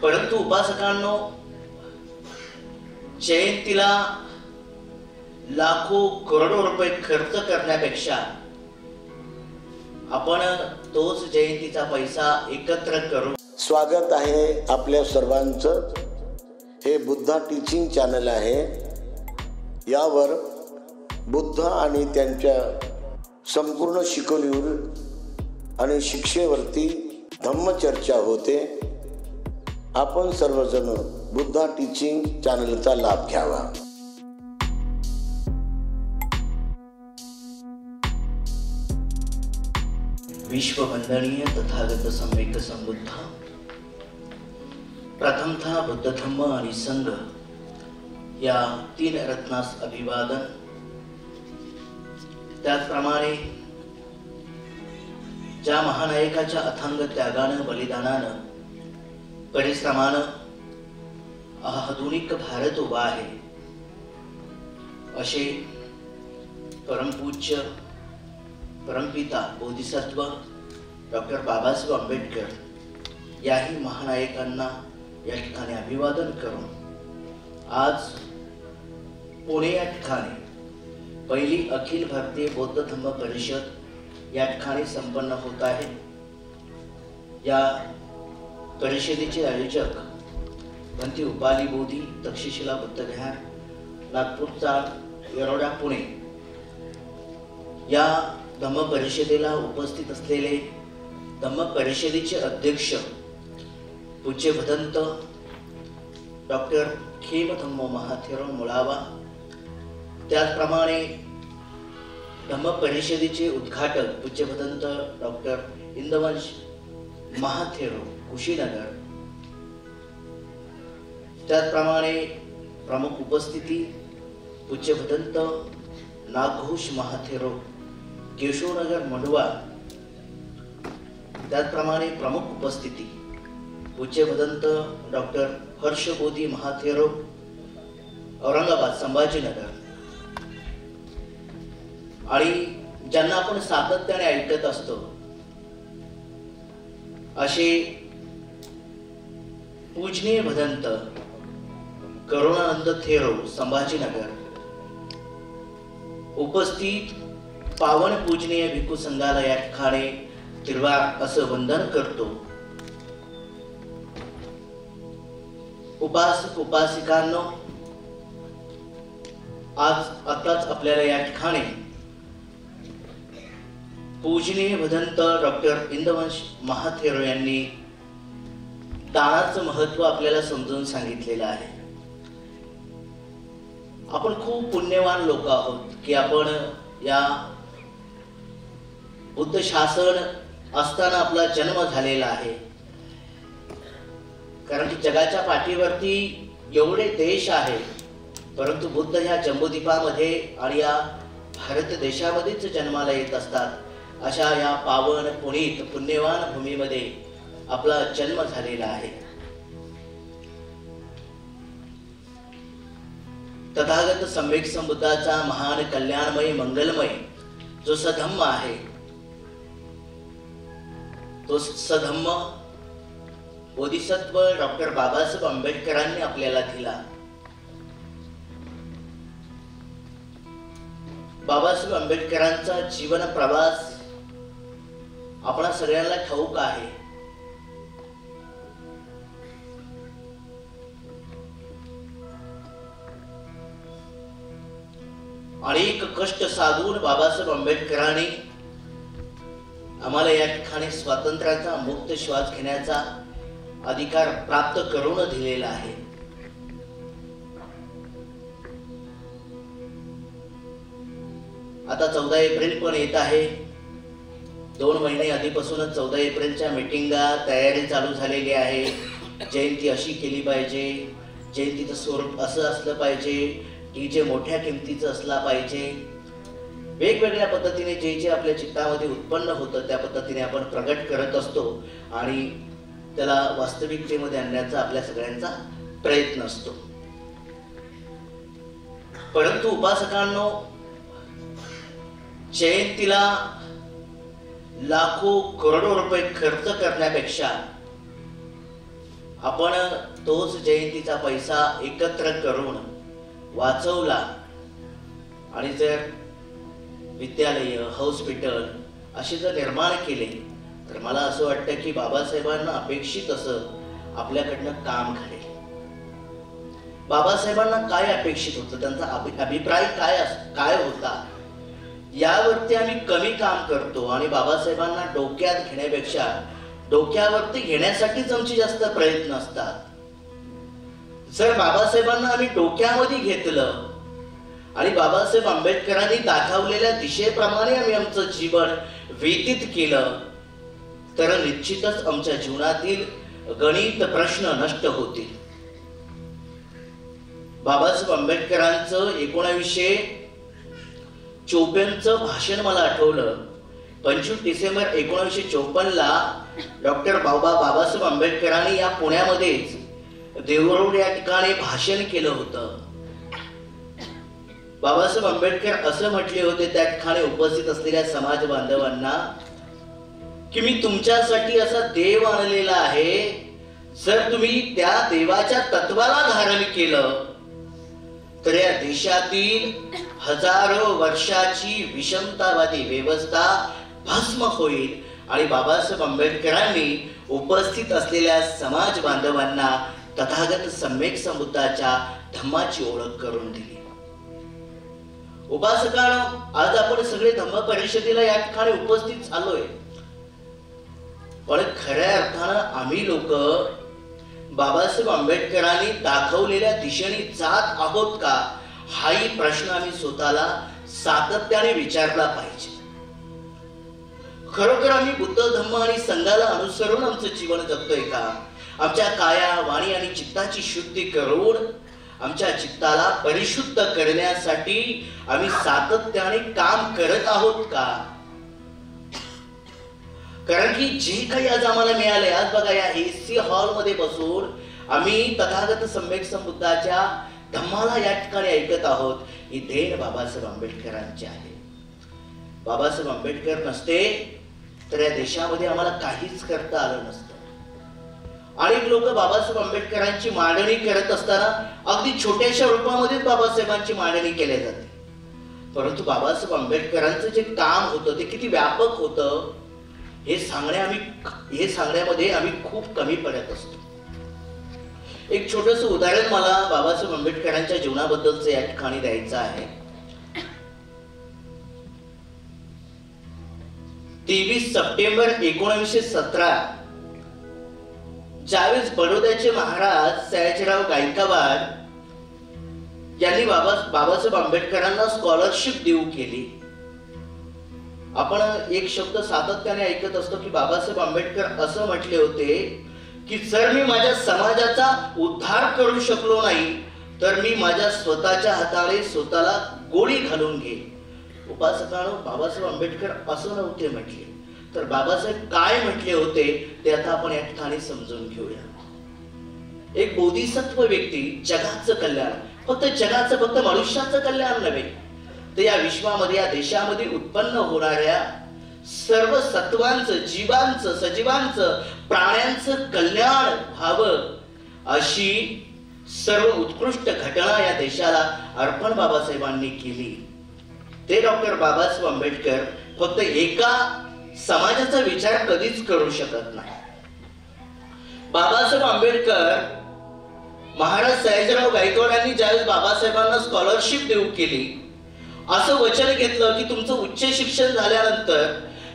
परंतु उपासकांनो, जयंतीला लाखो करोडो रुपये खर्च करण्यापेक्षा आपण तोच जयंतीचा पैसा एकत्र करू। स्वागत आहे आपल्या सर्वांचं। हे बुद्धा टीचिंग चॅनल आहे। यावर बुद्ध आणि त्यांच्या संपूर्ण शिकवणीवर आणि शिक्षेवरती धम्मचर्चा होते। आपण सर्वजण बुद्धा टीचिंग चॅनलचा लाभ घ्यावा। विश्ववंदनीय तथागत सम्यक संबुद्ध, प्रथमतः बुद्ध धम्म आणि संघ या तीन रत्नास अभिवादन। त्याचप्रमाणे ज्या महानायकाच्या अथांग त्यागानं, बलिदानानं, परिश्रमानं आधुनिक भारत उभा आहे, असे परमपूज्य परमपिता बोधिसत्व डॉक्टर बाबासाहेब आंबेडकर याही महानायकांना या ठिकाणी अभिवादन करून आज पुणे या ठिकाणी पहिली अखिल भारतीय बौद्ध धम्म परिषद या ठिकाणी संपन्न होत आहे। या परिषदेचे आयोजक भंती उपाली बोधी तक्षशिला बुद्धविहार नागपूरचा येरोडा पुणे या धम्म परिषदेला उपस्थित असलेले धम्म परिषदेचे अध्यक्ष पूज्य भदंत डॉक्टर खेम धम्म महाथेरो मुळावा, त्याचप्रमाणे धम्म परिषदेचे उद्घाटक पूज्य भदंत डॉक्टर इंदवंश महाथेरो कुशीनगर, त्याचप्रमाणे प्रमुख उपस्थिती पूज्य भदंत नागघोष महाथेरो केशवनगर मंडवा, त्याचप्रमाणे प्रमुख उपस्थिती पूज्य भदंत डॉक्टर हर्षबोधी महाथेरो औरंगाबाद संभाजीनगर, आणि ज्यांना आपण सातत्याने ऐकत असतो असे पूजनीय भदंत करुणानंद थेरो संभाजीनगर, उपस्थित पावन पूजनीय भिक्खू संघाला या ठिकाणी तिरवार असं वंदन करतो। उपासक उपासिकांनो, आज आताच आपल्याला या ठिकाणी पूजनीय भदंत डॉक्टर इंदवंश महाथेरो यांनी दानाचं महत्व आपल्याला समजून सांगितलेलं आहे। आपण खूप पुण्यवान लोक आहोत की आपण या बुद्ध शासन असताना आपला जन्म झालेला आहे, कारण की जगाच्या पाठीवरती एवढे देश आहे, परंतु बुद्ध ह्या जम्बूद्वीपामध्ये आणि या भारत देशामध्येच जन्माला येत असतात। अशा या पावन पुनीत पुण्यवान भूमीमध्ये आपला जन्म झालेला आहे। तथागत सम्यक संबुद्धाचा महान कल्याणमय मंगलमय जो सधम्म आहे, तो सधम्म बोधिसत्व डॉक्टर बाबासाहेब आंबेडकरांनी आपल्याला दिला। बाबासाहेब आंबेडकरांचा जीवन प्रवास आपणा सगळ्यांना ठाऊक आहे। अनेक कष्ट साधून बाबासाहेब आंबेडकरांनी आम्हाला या ठिकाणी स्वातंत्र्याचा मुक्त श्वास घेण्याचा अधिकार प्राप्त करून दिलेला आहे। आता 14 एप्रिल पण येत आहे। 2 महिने आधीपासूनच 14 एप्रिलच्या मीटिंगा तयारी चालू झालेली आहे। जयंती अशी केली पाहिजे, जयंतीचं स्वरूप असं असलं पाहिजे, जे मोठ्या किमतीचं असला पाहिजे। वेगवेगळ्या पद्धतीने जे आपल्या चित्तामध्ये उत्पन्न होतं त्या पद्धतीने आपण प्रगट करत असतो आणि त्याला वास्तविकतेमध्ये आणण्याचा आपल्या सगळ्यांचा प्रयत्न असतो। परंतु उपासकांनो, जयंतीला लाखो करोडो रुपये खर्च करण्यापेक्षा आपण तोच जयंतीचा पैसा एकत्र करून वाचवला आणि जर विद्यालय, हॉस्पिटल असे जर निर्माण केले तर मला असं वाटतं की बाबासाहेबांना अपेक्षित असं आपल्याकडनं काम घडेल. बाबासाहेबांना काय अपेक्षित होतं, त्यांचा अभिप्राय काय होता यावरती आम्ही कमी काम करतो आणि बाबासाहेबांना डोक्यात घेण्यापेक्षा डोक्यावरती घेण्यासाठीच आमचे जास्त प्रयत्न असतात. जर बाबासाहेबांना आम्ही डोक्यामध्ये घेतलं आणि बाबासाहेब आंबेडकरांनी दाखवलेल्या दिशेप्रमाणे आम्ही आमचं जीवन व्यतीत केलं तर निश्चितच आमच्या जीवनातील गणित प्रश्न नष्ट होतील. बाबासाहेब आंबेडकरांचं 1954 भाषण मला आठवलं. 25 डिसेंबर 1954 डॉक्टर बाबासाहेब आंबेडकरांनी या पुण्यामध्येच देवरोड या ठिकाणी भाषण केलं होतं. बाबासाहेब आंबेडकर असं म्हटले होते त्या ठिकाणी उपस्थित असलेल्या समाज बांधवांना की मी तुमच्यासाठी असा देव आणलेला आहे, जर तुम्ही त्या देवाच्या तत्वाला धारण केलं तर या देशातील हजारो वर्षाची विषमतावादी व्यवस्था भस्म होईल. आणि बाबासाहेब आंबेडकरांनी उपस्थित असलेल्या समाज बांधवांना तथागत सम्यक संबुद्धाच्या धम्माची ओळख करून दिली. उपासकांनो, आज आपण सगळे धम्म परिषदेला या ठिकाणी उपस्थित झालोय, पण खऱ्या अर्थानं आम्ही लोक बाबासाहेब आंबेडकरांनी दाखवलेल्या दिशेने जात आहोत का, हाही प्रश्न आम्ही स्वतःला सातत्याने विचारला पाहिजे. खरोखर आम्ही बुद्ध, धम्म आणि संघाला अनुसरून आमचं जीवन जगतोय का? आमच्या काया, वाणी आणि चित्ताची शुद्धी करून आमच्या चित्ताला परिशुद्ध करण्यासाठी आम्ही सातत्याने काम करत आहोत का? कारण की जे काही आज आम्हाला मिळालंय, आज बघा या AC हॉलमध्ये बसून आम्ही तथागत सम्यक संबुद्धाच्या धम्माला या ठिकाणी ऐकत आहोत. ही देण बाबासाहेब आंबेडकरांची आहे. बाबासाहेब आंबेडकर नसते तर या देशामध्ये आम्हाला काहीच करता आलं नसतं. अनेक लोक बाबासाहेब आंबेडकरांची मांडणी करत असताना अगदी छोट्याशा रूपामध्येच बाबासाहेबांची मांडणी केली जाते, परंतु बाबासाहेब आंबेडकरांचं जे काम होतं ते किती व्यापक होतं हे सांगण्यामध्ये आम्ही खूप कमी पडत असतो. एक छोटस उदाहरण मला बाबासाहेब आंबेडकरांच्या जीवनाबद्दलचं या ठिकाणी द्यायचं आहे. 23 सप्टेंबर 1917 ज्यावेळेस बडोद्याचे महाराज सयाजीराव गायकवाड यांनी बाबासाहेब आंबेडकरांना स्कॉलरशिप देऊ केली. आपण एक शब्द सातत्याने ऐकत असतो की बाबासाहेब आंबेडकर असं म्हटले होते की जर मी माझ्या समाजाचा उद्धार करू शकलो नाही तर मी माझ्या स्वतःच्या हाताने स्वतःला गोळी घालून घेईन. उपासकांनो, बाबासाहेब आंबेडकर असं नव्हते म्हटले, तर बाबासाहेब काय म्हटले होते ते आता आपण या ठिकाणी समजून घेऊया. एक बोधिसत्व व्यक्ती जगाचं कल्याण, फक्त मनुष्याचं कल्याण नव्हे तर या विश्वामध्ये, या देशामध्ये उत्पन्न होणाऱ्या सर्व सत्वांचं, जीवांचं, सजीवांचं, प्राण्यांचं कल्याण व्हावं अशी सर्व उत्कृष्ट घटना या देशाला अर्पण बाबासाहेबांनी केली. ते डॉक्टर बाबासाहेब आंबेडकर फक्त एका समाजाचा विचार कधीच करू शकत नाही. बाबासाहेब आंबेडकर महाराज सयाजीराव गायकवाड यांनी ज्यावेळेस बाबासाहेबांना स्कॉलरशिप देऊ केली, असं वचन घेतलं की तुमचं उच्च शिक्षण झाल्यानंतर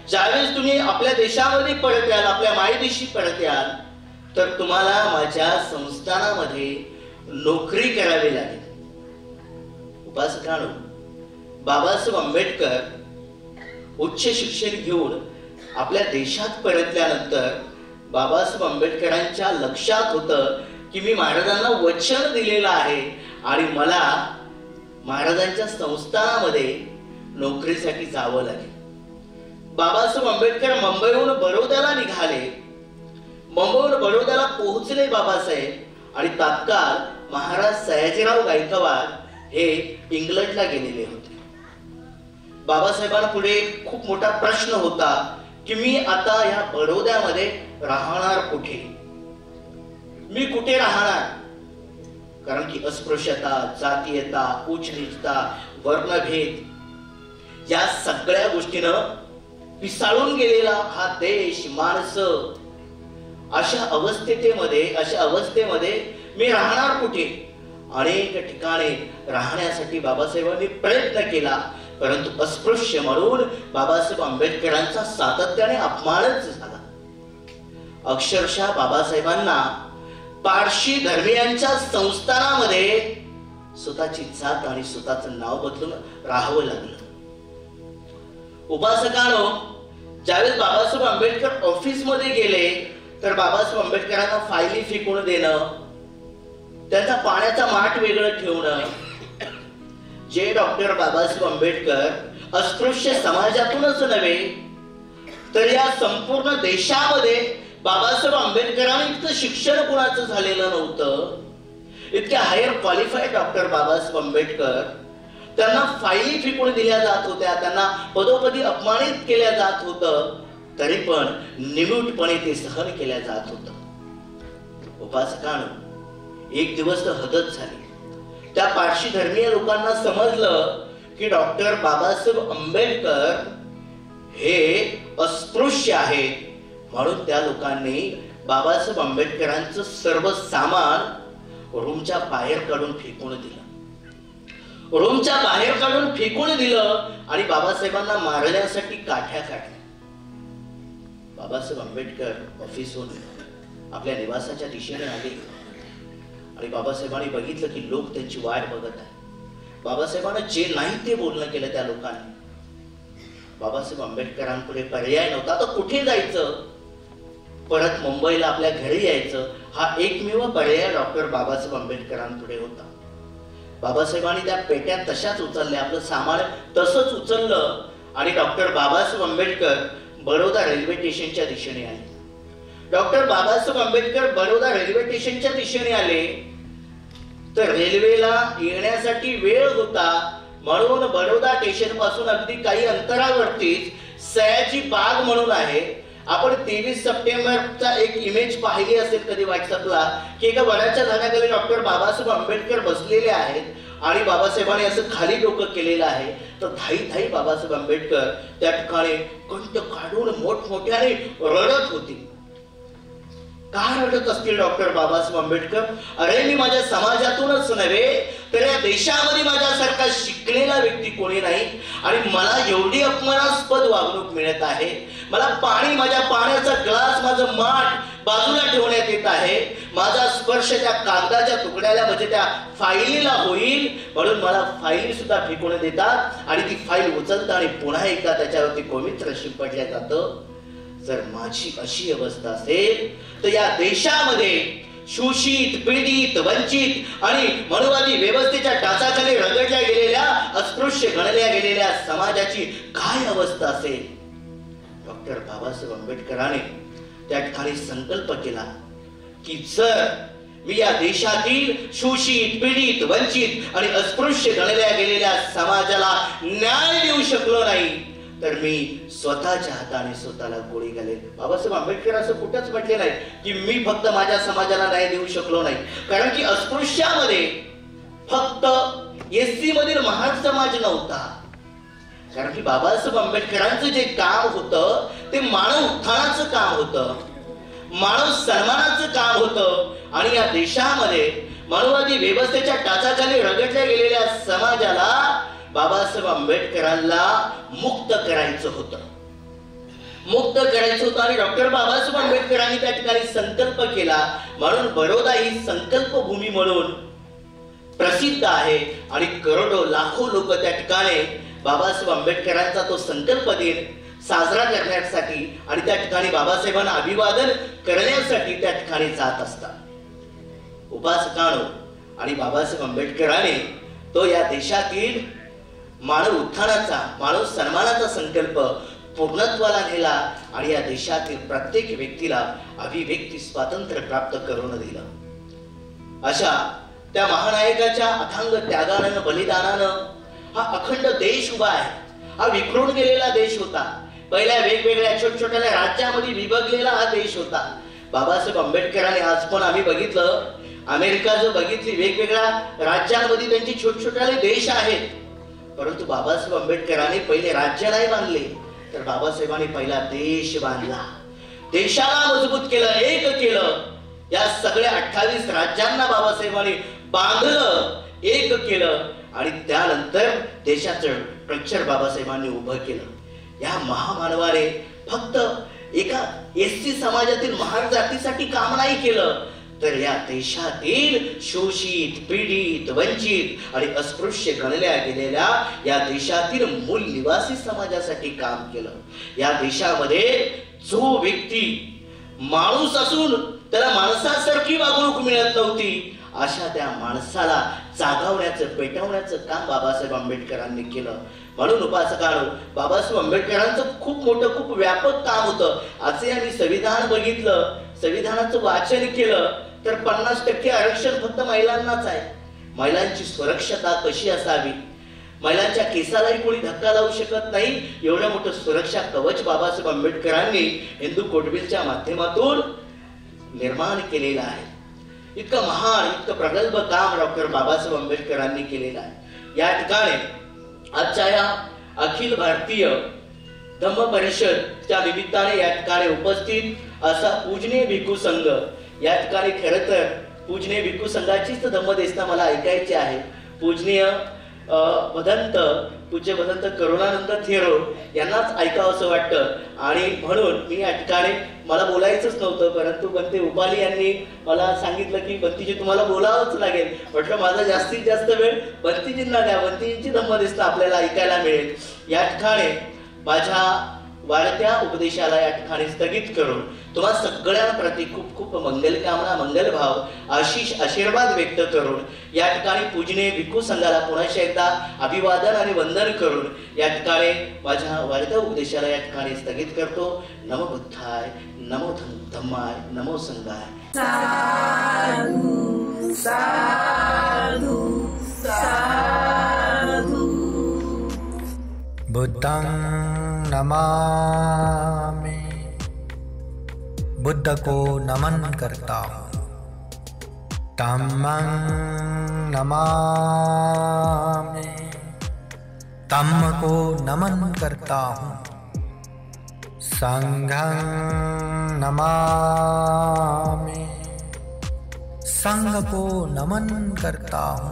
ज्यावेळेस तुम्ही आपल्या देशामध्ये परत याल, आपल्या मायदेशी परत याल, तर तुम्हाला माझ्या संस्थानामध्ये नोकरी करावी लागेल. उपासकांनो, बाबासाहेब आंबेडकर उच्च शिक्षण घेऊन आपल्या देशात परतल्यानंतर बाबासाहेब आंबेडकरांच्या लक्षात होतं की मी महाराजांना वचन दिलेलं आहे आणि मला महाराजांच्या संस्थानामध्ये नोकरीसाठी जावं लागेल. बाबासाहेब आंबेडकर मुंबईहून बडोद्याला निघाले. मुंबईहून बडोद्याला पोहोचले बाबासाहेब आणि तात्काळ महाराज सयाजीराव गायकवाड हे इंग्लंडला गेलेले होते. बाबासाहेबांपुढे खूप मोठा प्रश्न होता की मी आता या बडोद्यामध्ये राहणार कुठे. मी कुठे राहणार? कारण की अस्पृश्यता, जातीयता, उच्च नीचता, वर्णभेद या सगळ्या गोष्टीनं पिसाळून गेलेला हा देश, माणसं, अशा अवस्थेमध्ये मी राहणार कुठे? अनेक ठिकाणी राहण्यासाठी बाबासाहेबांनी प्रयत्न केला, परंतु अस्पृश्य म्हणून बाबासाहेब आंबेडकरांचा सातत्याने अपमानच झाला. अक्षरशः बाबासाहेबांना पारशी धर्मीयांच्या संस्थानामध्ये स्वतःची जात आणि स्वतःचं नाव बदलून राहावं लागलं. उपासकांनो, ज्यावेळेस बाबासाहेब आंबेडकर ऑफिस मध्ये गेले तर बाबासाहेब आंबेडकरांना फायली फेकून देणं, त्यांचा पाण्याचा माठ वेगळं ठेवणं, जे डॉक्टर बाबासाहेब आंबेडकर अस्पृश्य समाजातूनच नव्हे तर या संपूर्ण देशामध्ये बाबासाहेब आंबेडकरांनी इतकं शिक्षण कुणाचं झालेलं नव्हतं. इतके higher qualified doctor Babasaheb Ambedkar, त्यांना फायली फेकून दिल्या जात होत्या, त्यांना पदोपदी अपमानित केल्या जात होतं, तरी पण निमूटपणे ते सहन केल्या जात होतं. उपासकांनो, एक दिवस तर हदच झाली. त्या पारशी धर्मीय लोकांना समजलं की डॉक्टर बाबासाहेब आंबेडकर हे अस्पृश्य आहेत, म्हणून त्या लोकांनी बाबासाहेब आंबेडकरांचं सर्व सामान रूमच्या बाहेर काढून फेकून दिलं. रूमच्या बाहेर काढून फेकून दिलं आणि बाबासाहेबांना मारण्यासाठी काठ्या काढल्या. बाबासाहेब आंबेडकर ऑफिसहून आपल्या निवासाच्या दिशेने आले आणि बाबासाहेबांनी बघितलं की लोक त्यांची वाट बघत आहे. बाबासाहेबांना जे नाही ते बोलणं केलं त्या लोकांनी. बाबासाहेब आंबेडकरांपुढे पर्याय नव्हता. तर कुठे जायचं? परत मुंबईला आपल्या घरी यायचं. हा एकमेव पर्याय डॉक्टर बाबासाहेब आंबेडकरांपुढे होता. बाबासाहेबांनी त्या पेट्या तशाच उचलल्या, आपलं सामान तसंच उचललं आणि डॉक्टर बाबासाहेब आंबेडकर बडोदा रेल्वे स्टेशनच्या दिशेने आले. डॉक्टर बाबासाहेब आंबेडकर बडोदा रेल्वे स्टेशनच्या दिशेने आले तर रेल्वेला येण्यासाठी वेळ होता, म्हणून बडोदा स्टेशन पासून अगदी काही अंतरावरतीच सयाजी बाग म्हणून आहे. आपण 23 सप्टेंबरचा एक इमेज पाहिली असेल कधी व्हॉट्सअपला, की एका वडाच्या झाडाखाली डॉक्टर बाबासाहेब आंबेडकर बसलेले आहेत आणि बाबासाहेबांनी असं खाली डोकं केलेलं आहे. तर धाई बाबासाहेब आंबेडकर त्या ठिकाणी कंठ काढून मोठमोठ्याने रडत होती. का रडत असतील डॉक्टर बाबासाहेब आंबेडकर? अरे, मी माझ्या समाजातूनच नव्हे तर या देशामध्ये माझ्यासारखा शिकलेला व्यक्ती कोणी नाही आणि मला एवढी अपमानास्पद वागणूक मिळत आहे. मला पाणी, माझ्या पाण्याचा ग्लास, माझं माठ बाजूला ठेवण्यात येत आहे. माझा स्पर्श त्या कागदाच्या तुकड्याला म्हणजे त्या फाईलीला होईल, म्हणून मला फाईली सुद्धा फेकून देतात आणि ती फाईल उचलतात आणि पुन्हा एकदा त्याच्यावरती पवित्र शिंपडल्या जातं. जर माझी अशी अवस्था असेल तर या देशामध्ये शोषित, पीडित, वंचित आणि मनुवादी व्यवस्थेच्या टाचाखाली रगडल्या गेलेल्या, अस्पृश्य गणल्या गेलेल्या समाजाची काय अवस्था असेल? डॉक्टर बाबासाहेब आंबेडकरांनी त्या ठिकाणी संकल्प केला की जर मी या देशातील शोषित, पीडित, वंचित आणि अस्पृश्य गणल्या गेलेल्या समाजाला न्याय देऊ शकलो नाही तर मी स्वतःच्या हाताने स्वतःला गोळी घालेल. बाबासाहेब आंबेडकर असं कुठंच म्हटले नाही की मी फक्त माझ्या समाजाला न्याय देऊ शकलो नाही, कारण की अस्पृश्यामध्ये फक्त एससी मधील महान समाज नव्हता. कारण की बाबासाहेब आंबेडकरांचं जे काम होतं ते मानव उत्थानाचं काम होतं, मानव सन्मानाचं काम होतं आणि या देशामध्ये मानववादी व्यवस्थेच्या टाचाखाली रगडल्या गेलेल्या समाजाला बाबासाहेब आंबेडकरांना मुक्त करायचं होतं आणि डॉक्टर बाबासाहेब आंबेडकरांनी त्या ठिकाणी संकल्प केला. म्हणून बडोदा ही संकल्प भूमी म्हणून प्रसिद्ध आहे आणि करोडो लाखो लोक त्या ठिकाणी बाबासाहेब आंबेडकरांचा तो संकल्प दिन साजरा करण्यासाठी आणि त्या ठिकाणी बाबासाहेबांना अभिवादन करण्यासाठी त्या ठिकाणी जात असतात. उपासकांनो, आणि बाबासाहेब आंबेडकरांनी तो या देशातील मानव उत्थानाचा, मानव सन्मानाचा संकल्प पूर्णत्वाला नेला आणि या देशातील प्रत्येक व्यक्तीला अभिव्यक्ती स्वातंत्र्य प्राप्त करून दिलं. अशा त्या महानायकाच्या अथांग त्यागानं, बलिदानानं हा अखंड देश उभा आहे. हा विखरून गेलेला देश होता. पहिल्या वेगवेगळ्या छोट्या राज्यामध्ये विभागलेला हा देश होता. बाबासाहेब आंबेडकरांनी आज पण आम्ही बघितलं, अमेरिका जो बघितली, वेगवेगळ्या राज्यांमध्ये त्यांची छोटे देश आहेत, परंतु बाबासाहेब आंबेडकरांनी पहिले राज्य नाही बांधले, तर बाबासाहेबांनी पहिला देश बांधला, देशाला मजबूत केलं, एक केलं. या सगळ्या 28 राज्यांना बाबासाहेबांनी बांधलं, एक केलं आणि त्यानंतर देशाचं स्ट्रक्चर बाबासाहेबांनी उभं केलं. या महामानवाने फक्त एका एसटी समाजातील महार जातीसाठी काम नाही केलं, तर या देशातील शोषित, पीडित, वंचित आणि अस्पृश्य गणल्या गेलेल्या या देशातील मूल निवासी समाजासाठी काम केलं. या देशामध्ये जो व्यक्ती माणूस असून त्याला माणसासारखी वागणूक मिळत नव्हती, अशा त्या माणसाला जागवण्याचं, पेटवण्याचं काम बाबासाहेब आंबेडकरांनी केलं. म्हणून उपासकांनो, बाबासाहेब आंबेडकरांचं खूप मोठं, खूप व्यापक काम होतं. असे आम्ही संविधान बघितलं, संविधानाचं वाचन केलं, तर 50% आरक्षण फक्त महिलांनाच आहे. महिलांची सुरक्षता कशी असावी, महिलांच्या केसालाही कोणी धक्का लावू शकत नाही, एवढं मोठं सुरक्षा कवच बाबासाहेब आंबेडकरांनी हिंदू कोड बिलच्या माध्यमातून निर्माण केलेलं आहे. इतकं महान, इतकं प्रगल्भ काम डॉक्टर बाबासाहेब आंबेडकरांनी केलेलं आहे. या ठिकाणी आजच्या या अखिल भारतीय धम्म परिषदच्या निमित्ताने या ठिकाणी उपस्थित असा पूजनीय भिक्खू संघ, या ठिकाणी खरं तर पूजनीय भिक्खू संघाचीच धम्मदेसना मला ऐकायची आहे. पूजनीय पूज्य भदंत करुणानंद थेरो यांनाच ऐकावं असं वाटतं आणि म्हणून मी या ठिकाणी, मला बोलायचंच नव्हतं, परंतु बंते उपाली यांनी मला सांगितलं की बंतीजी तुम्हाला बोलावंच लागेल. म्हटलं माझा जास्तीत जास्त वेळ बंतीजींना द्या, बंतीजींची धम्मदेसना आपल्याला ऐकायला मिळेल. या ठिकाणी माझ्या वाढत्या उपदेशाला या ठिकाणी स्थगित करून तुम्हा सगळ्यांप्रती खूप खूप मंगलकामना, मंगलभाव, आशीर्वाद व्यक्त करून या ठिकाणी पूजनीय भिक्खू संघाला पुन्हा एकदा अभिवादन आणि वंदन करून या ठिकाणी माझ्या वाढत्या उपदेशाला या ठिकाणी स्थगित करतो. नमो बुद्धाय, नमो धम्माय, नमो संघाय. साधु साधु साधु. बुद्धं नमामि, बुद्ध को नमन करता हूँ. धम्मं नमामि, धम्म को नमन करता हूँ. संघं नमामि, संघ को नमन करता हूँ.